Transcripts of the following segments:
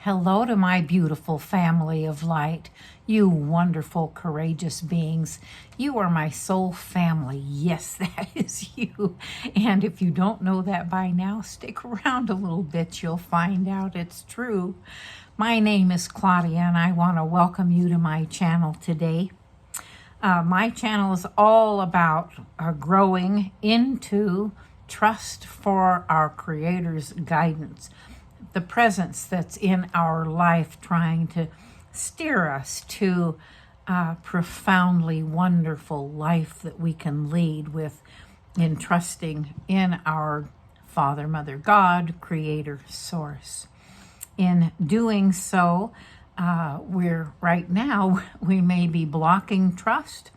Hello to my beautiful family of light. You wonderful, courageous beings. You are my soul family. Yes, that is you. And if you don't know that by now, stick around a little bit. You'll find out it's true. My name is Claudia, and I want to welcome you to my channel today. My channel is all about growing into trust for our Creator's guidance, the presence that's in our life trying to steer us to a profoundly wonderful life that we can lead with in trusting in our Father, Mother, God, Creator, Source. In doing so, right now, we may be blocking trust,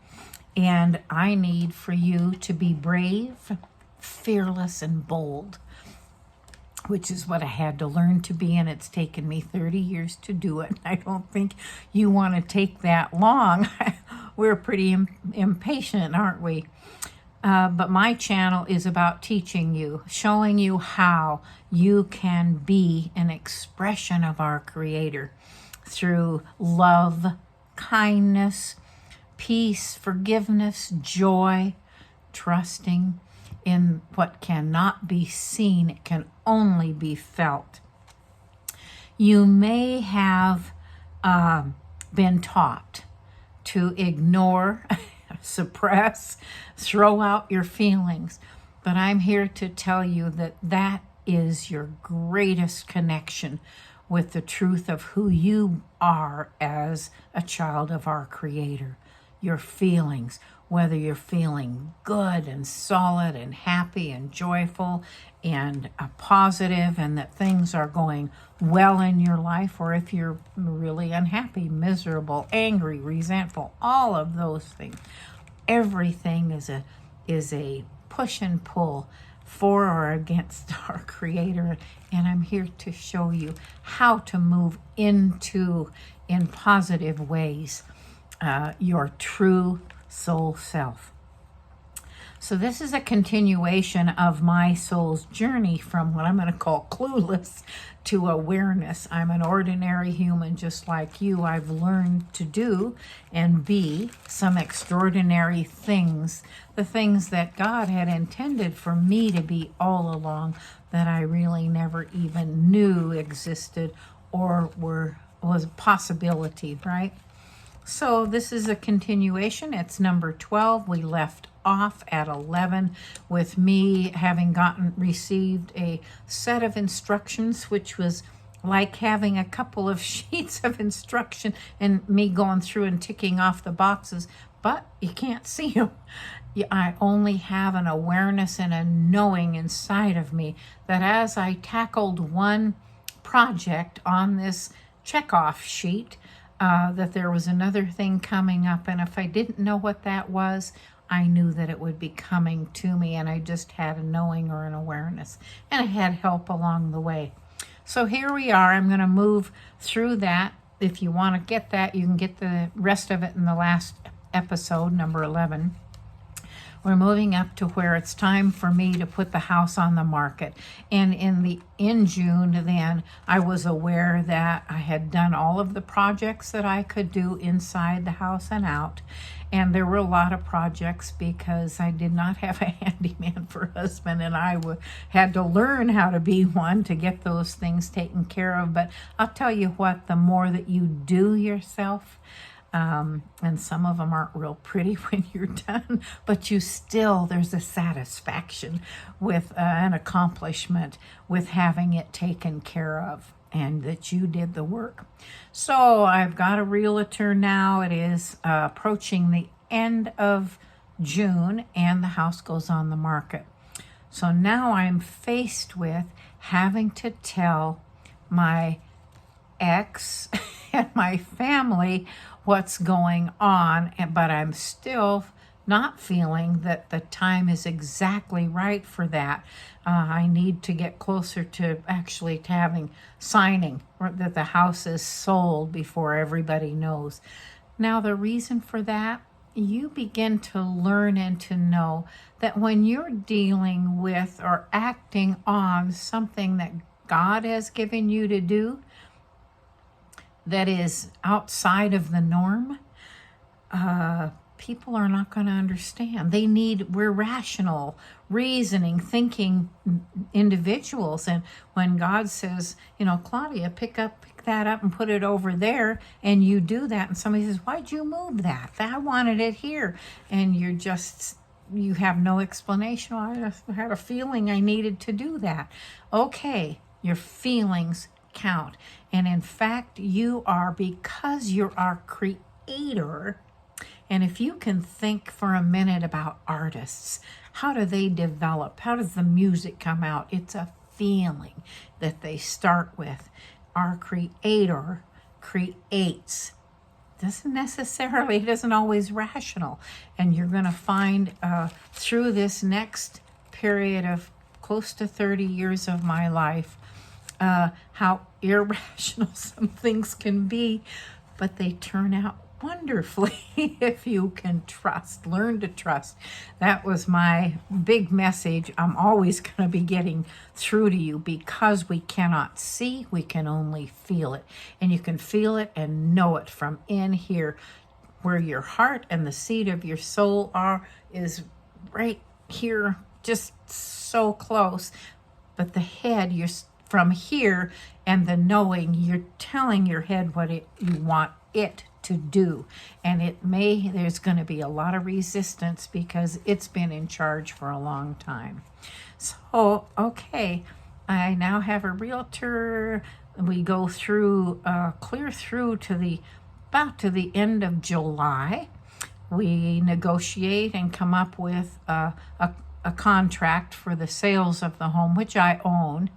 and I need for you to be brave, fearless, and bold, which is what I had to learn to be, and it's taken me 30 years to do it. I don't think you want to take that long. We're pretty impatient, aren't we? But my channel is about teaching you, showing you how you can be an expression of our Creator through love, kindness, peace, forgiveness, joy, trusting in what cannot be seen. It can only be felt. You may have been taught to ignore, suppress, throw out your feelings, but I'm here to tell you that that is your greatest connection with the truth of who you are as a child of our Creator. Your feelings, whether you're feeling good and solid and happy and joyful and positive, and that things are going well in your life, or if you're really unhappy, miserable, angry, resentful, all of those things. Everything is a push and pull for or against our Creator, and I'm here to show you how to move into, in positive ways, your true soul self. So this is a continuation of my soul's journey from what I'm going to call clueless to awareness. I'm an ordinary human just like you. I've learned to do and be some extraordinary things, the things that God had intended for me to be all along, that I really never even knew existed or was a possibility, right? So this is a continuation. It's number 12. We left off at 11 with me having received a set of instructions, which was like having a couple of sheets of instruction and me going through and ticking off the boxes, but you can't see them. I only have an awareness and a knowing inside of me that as I tackled one project on this checkoff sheet, that there was another thing coming up, and if I didn't know what that was, I knew that it would be coming to me, and I just had a knowing or an awareness, and I had help along the way. So here we are. I'm going to move through that. If you want to get that, you can get the rest of it in the last episode, number 11. We're moving up to where it's time for me to put the house on the market. And in June then, I was aware that I had done all of the projects that I could do inside the house and out. And there were a lot of projects because I did not have a handyman for husband, and I had to learn how to be one to get those things taken care of. But I'll tell you what, the more that you do yourself, and some of them aren't real pretty when you're done, but there's a satisfaction with an accomplishment with having it taken care of and that you did the work. So I've got a realtor now. It is approaching the end of June, and the house goes on the market. So now I'm faced with having to tell my ex and my family what's going on, but I'm still not feeling that the time is exactly right for that. I need to get closer to actually having signing that the house is sold before everybody knows. Now, the reason for that, you begin to learn and to know that when you're dealing with or acting on something that God has given you to do, that is outside of the norm, people are not going to understand. We're rational, reasoning, thinking individuals. And when God says, Claudia, pick that up and put it over there, and you do that, and somebody says, why'd you move that? I wanted it here. And you have no explanation. Well, I just had a feeling I needed to do that. Okay, your feelings count. And in fact, because you're our creator. And if you can think for a minute about artists, how do they develop? How does the music come out? It's a feeling that they start with. Our creator creates. It isn't always rational. And you're going to find through this next period of close to 30 years of my life, how irrational some things can be, but they turn out wonderfully if you can learn to trust. That was my big message. I'm always going to be getting through to you, because we cannot see, we can only feel it. And you can feel it and know it from in here, where your heart and the seat of your soul is right here, just so close. But the head, you're from here, and the knowing, you're telling your head what you want it to do. And there's going to be a lot of resistance, because it's been in charge for a long time. So, okay, I now have a realtor. We go through, clear through to about to the end of July. We negotiate and come up with a contract for the sales of the home, which I own.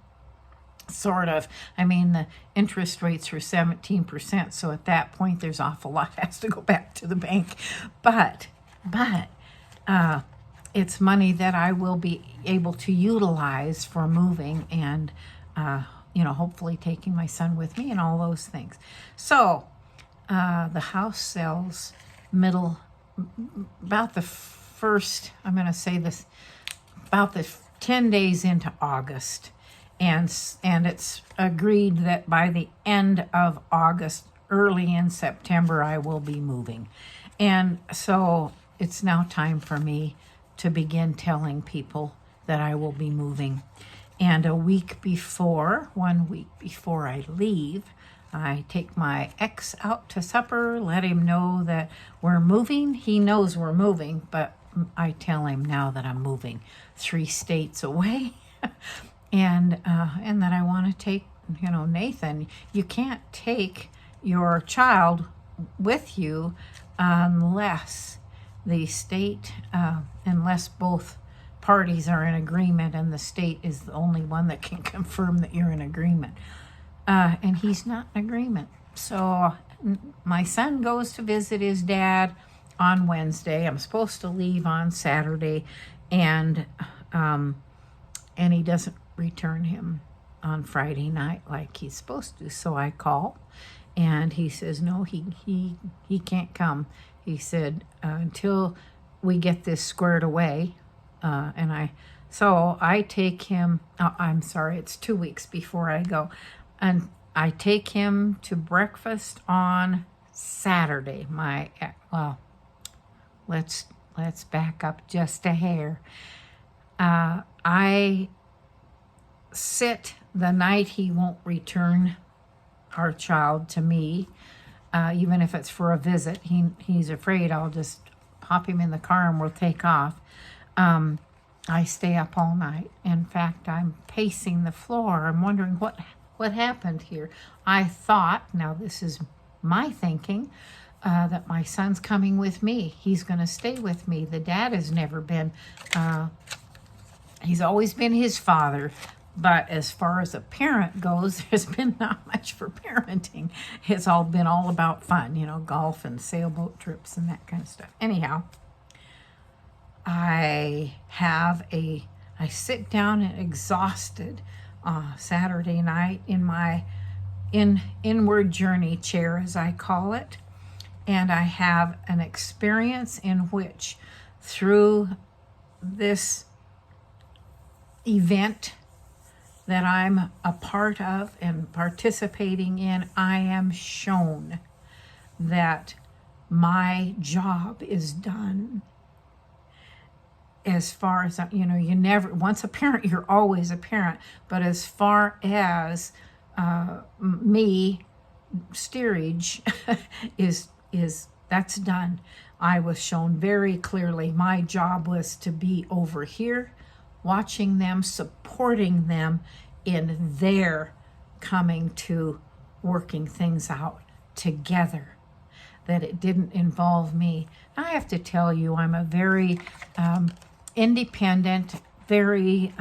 Sort of. I mean, the interest rates were 17%, so at that point there's awful lot has to go back to the bank. But it's money that I will be able to utilize for moving and hopefully taking my son with me and all those things. So the house sells about the first, I'm going to say this, about the 10 days into August. And it's agreed that by the end of August, early in September, I will be moving. And so it's now time for me to begin telling people that I will be moving. And 1 week before I leave, I take my ex out to supper, let him know that we're moving. He knows we're moving, but I tell him now that I'm moving 3 states away. And that I want to take, Nathan, you can't take your child with you unless the state, unless both parties are in agreement, and the state is the only one that can confirm that you're in agreement. And he's not in agreement. So my son goes to visit his dad on Wednesday. I'm supposed to leave on Saturday, and he doesn't return him on Friday night like he's supposed to. So I call, and he says no, he can't come. He said until we get this squared away. So I take him. I'm sorry, it's 2 weeks before I go, and I take him to breakfast on Saturday. Let's back up just a hair. I sit the night he won't return our child to me, even if it's for a visit. He's afraid I'll just pop him in the car and we'll take off. I stay up all night. In fact, I'm pacing the floor. I'm wondering what happened here. I thought, now this is my thinking, that my son's coming with me. He's going to stay with me. The dad has never been, he's always been his father. But as far as a parent goes, there's been not much for parenting. It's been all about fun, golf and sailboat trips and that kind of stuff. Anyhow, I sit down and exhausted Saturday night in my inward journey chair, as I call it. And I have an experience in which, through this event that I'm a part of and participating in, I am shown that my job is done. As far as, you know, you never, once a parent, you're always a parent. But as far as me, steerage is that's done. I was shown very clearly my job was to be over here, watching them, supporting them in their coming to working things out together, that it didn't involve me. I have to tell you, I'm a very independent, very,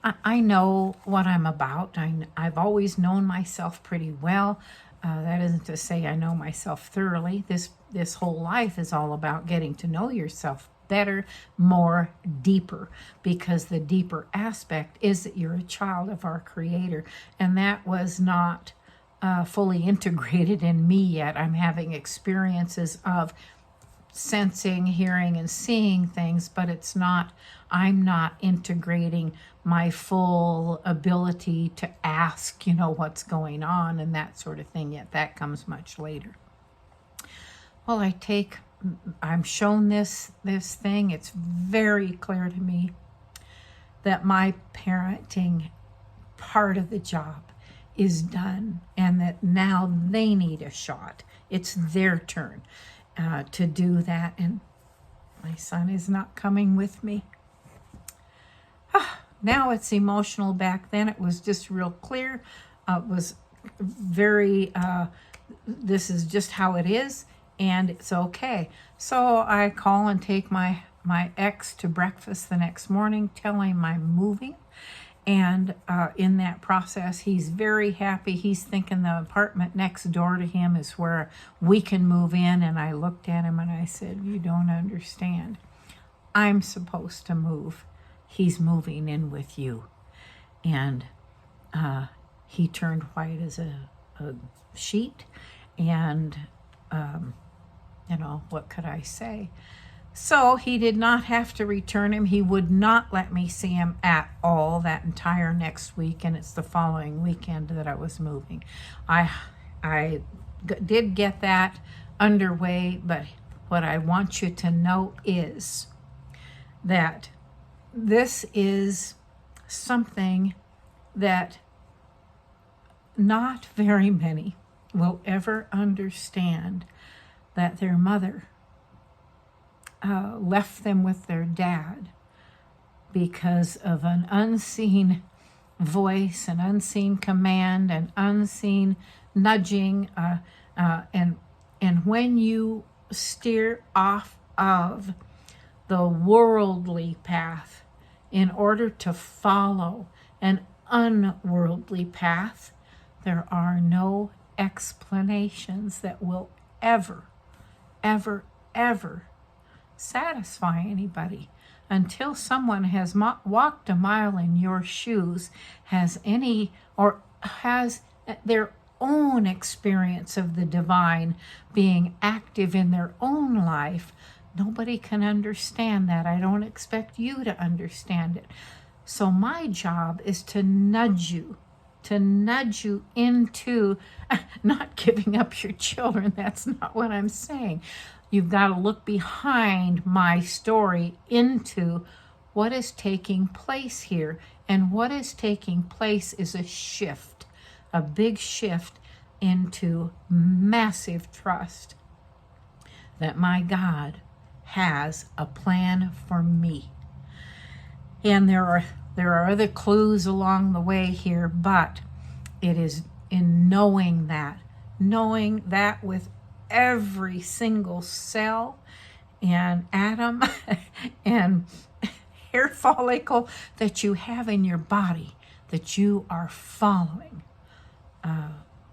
I know what I'm about. I've always known myself pretty well. That isn't to say I know myself thoroughly. This whole life is all about getting to know yourself better, more, deeper, because the deeper aspect is that you're a child of our Creator, and that was not fully integrated in me yet. I'm having experiences of sensing, hearing, and seeing things, but I'm not integrating my full ability to ask, you know, what's going on and that sort of thing yet. That comes much later. Well, I'm shown this thing. It's very clear to me that my parenting part of the job is done, and that now they need a shot. It's their turn to do that, and my son is not coming with me. Now it's emotional. Back then it was just real clear. It was very, this is just how it is, and it's okay. So I call and take my ex to breakfast the next morning, tell him I'm moving. And in that process, he's very happy. He's thinking the apartment next door to him is where we can move in. And I looked at him and I said, you don't understand. I'm supposed to move. He's moving in with you. And he turned white as a sheet. And, you know, what could I say? So he did not have to return him. He would not let me see him at all that entire next week, and it's the following weekend that I was moving. I did get that underway, but what I want you to know is that this is something that not very many will ever understand, that their mother left them with their dad because of an unseen voice, an unseen command, an unseen nudging, and when you steer off of the worldly path in order to follow an unworldly path, there are no explanations that will ever, ever, ever satisfy anybody. Until someone has walked a mile in your shoes, has their own experience of the divine being active in their own life, nobody can understand that. I don't expect you to understand it. So my job is to nudge you into not giving up your children. That's not what I'm saying. You've got to look behind my story into what is taking place here. And what is taking place is a shift, a big shift into massive trust that my God has a plan for me. And there are other clues along the way here, but it is in knowing that with every single cell and atom and hair follicle that you have in your body, that you are following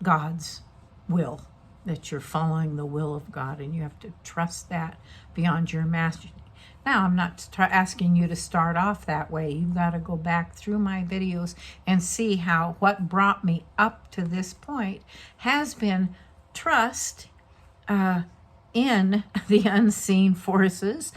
God's will, that you're following the will of God, and you have to trust that beyond your imagination. Now, I'm not asking you to start off that way. You've got to go back through my videos and see how what brought me up to this point has been trust in the unseen forces,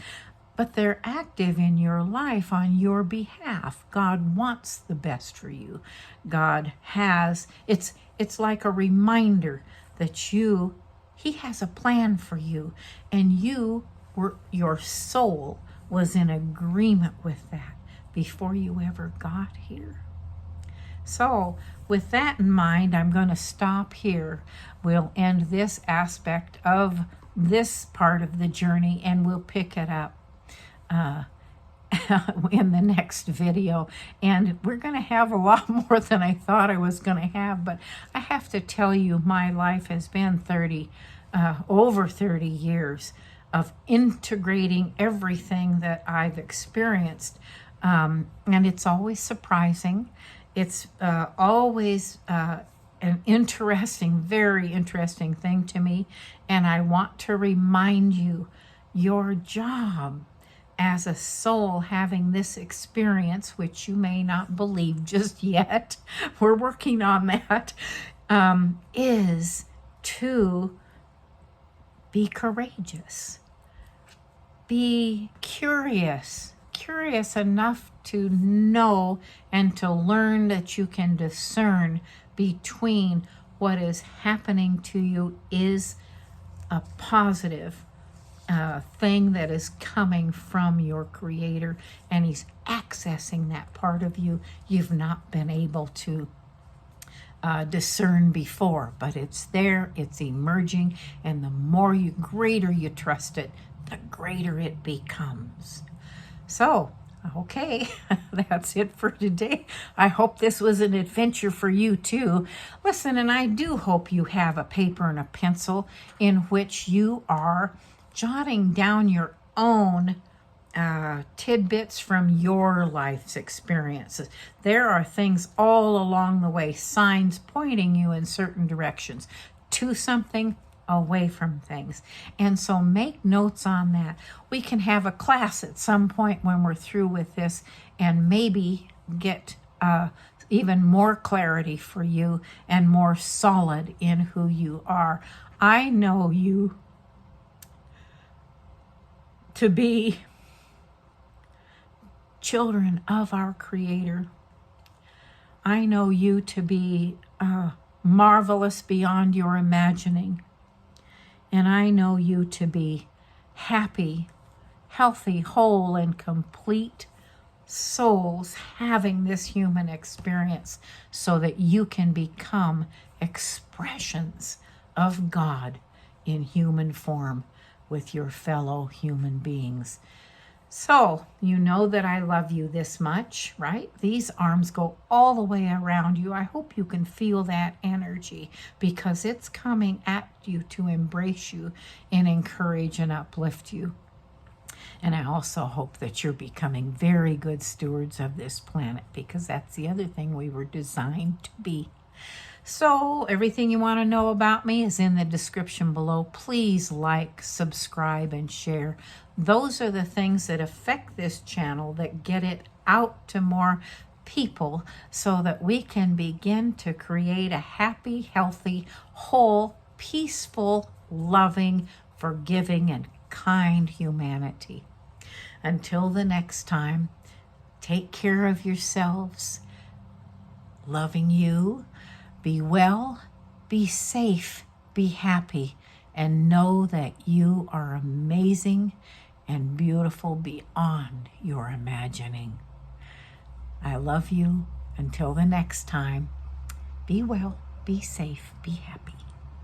but they're active in your life on your behalf. God wants the best for you. God has, it's like a reminder that he has a plan for you, and your soul was in agreement with that before you ever got here. So with that in mind, I'm going to stop here. We'll end this aspect of this part of the journey, and we'll pick it up in the next video. And we're going to have a lot more than I thought I was going to have, but I have to tell you, my life has been over 30 years of integrating everything that I've experienced, and it's always surprising. It's always an interesting, very interesting thing to me, and I want to remind you, your job as a soul having this experience, which you may not believe just yet, we're working on that, is to be courageous, be curious enough to know and to learn that you can discern between what is happening to you is a positive thing that is coming from your Creator, and He's accessing that part of you you've not been able to discern before, but it's there, it's emerging, and the greater you trust it, the greater it becomes. So, okay, that's it for today. I hope this was an adventure for you too. Listen, and I do hope you have a paper and a pencil in which you are jotting down your own tidbits from your life's experiences. There are things all along the way, signs pointing you in certain directions to something, away from things. And so make notes on that. We can have a class at some point when we're through with this and maybe get even more clarity for you and more solid in who you are. I know you to be children of our Creator. I know you to be marvelous beyond your imagining. And I know you to be happy, healthy, whole, and complete souls having this human experience so that you can become expressions of God in human form with your fellow human beings. So, you know that I love you this much, right? These arms go all the way around you. I hope you can feel that energy because it's coming at you to embrace you and encourage and uplift you. And I also hope that you're becoming very good stewards of this planet because that's the other thing we were designed to be. So everything you want to know about me is in the description below. Please like, subscribe, and share. Those are the things that affect this channel, that get it out to more people so that we can begin to create a happy, healthy, whole, peaceful, loving, forgiving, and kind humanity. Until the next time, take care of yourselves, loving you. Be well, be safe, be happy, and know that you are amazing and beautiful beyond your imagining. I love you. Until the next time, be well, be safe, be happy.